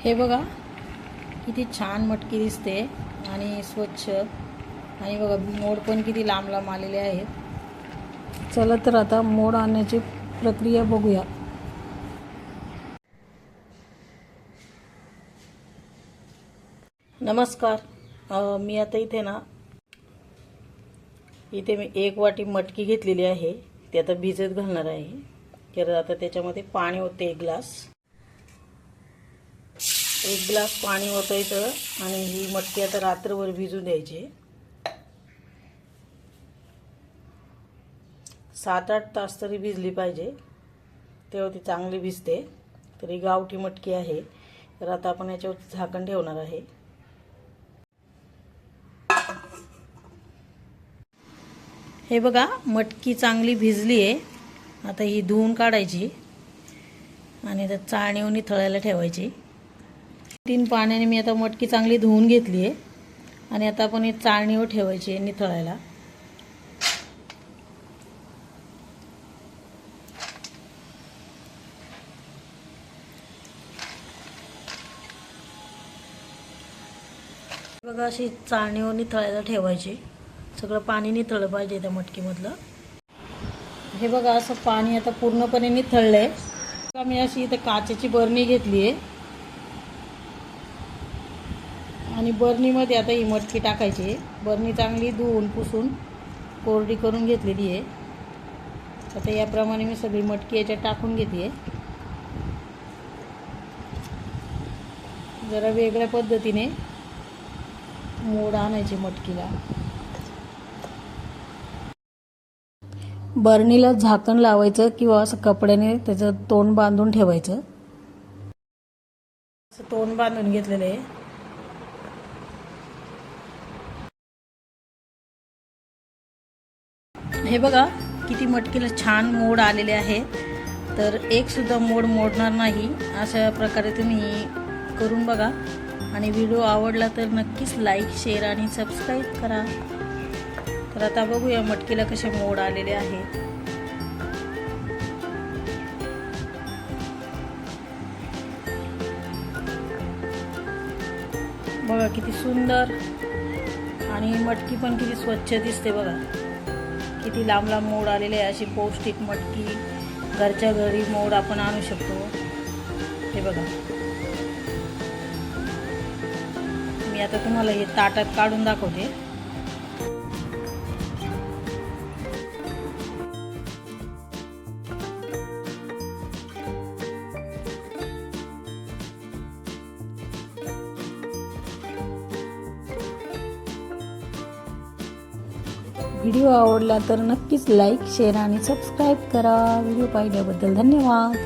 हे बघा किती छान मटकी दिसते आणि स्वच्छ, आणि बघा मोड पण किती लांब लांब आलेले आहेत। चला तर आता मोड आणण्याची प्रक्रिया बघूया। नमस्कार, मी आता इथे मी 1 वाटी मटकी घेतलेली आहे। ती आता भिजत घालणार आहे। तर आता त्याच्यामध्ये पाणी ओतते 1 ग्लास। 1 ग्लास पाणी ओतायचं आणि ही मटकी आता रात्रभर भिजू द्यायची। 7-8 तास तरी भिजली पाहिजे, तेव्हा ती चांगली भिजते। तर ही गावठी मटकी आहे। तर आता आपण याच्यावर झाकण ठेवणार आहे। हे बघा मटकी चांगली भिजली आहे। आता ही धुवून काढायची आणि त्यात चाळणीवर निथळायला ठेवायची। 3 पाण्याने मी आता मटकी चांगली धुवून घेतली आहे आणि आता आपण ही चाळणीवर ठेवायची आहे निथळायला। बघा अशी चाळणीवर निथळायला ठेवायची। सगळं पाणी निथळलं पाहिजे त्या मटकीमधलं। हे बघा असं पाणी आता पूर्णपणे निथळलंय। मी अशी इथे काचेची बरणी घेतली आहे आणि बरणीमध्ये आता ही मटकी टाकायची आहे। बरणी चांगली धुवून पुसून कोरडी करून घेतलेली आहे। आता याप्रमाणे मी सगळी मटकी याच्यात टाकून घेते। जरा वेगळ्या पद्धतीने मोड आणायची मटकीला। बरणीला झाकण लावायचं किंवा असं कपड्याने त्याचं तोंड बांधून ठेवायचं। असं तोंड बांधून घेतलेलं आहे। हे बघा किती मटकीला छान मोड आलेले आहेत। तर एक सुद्धा मोड मोडणार नाही। अशा प्रकारे तुम्ही करून बघा आणि व्हिडिओ आवडला तर नक्कीच लाईक, शेअर आणि सबस्क्राईब करा। तर आता बघूया मटकीला कसे मोड आलेले आहेत। बघा किती सुंदर, आणि मटकी पण किती स्वच्छ दिसते। बघा किती लांब लांब मोड आलेले आहे। अशी पौष्टिक मटकी घरच्या घरी मोड आपण आणू शकतो। हे बघा मी आता तुम्हाला हे ताटात काढून दाखवते। व्हिडिओ आवडला तर नक्कीच लाईक, शेअर आणि सबस्क्राईब करा। व्हिडिओ पाहिल्याबद्दल धन्यवाद।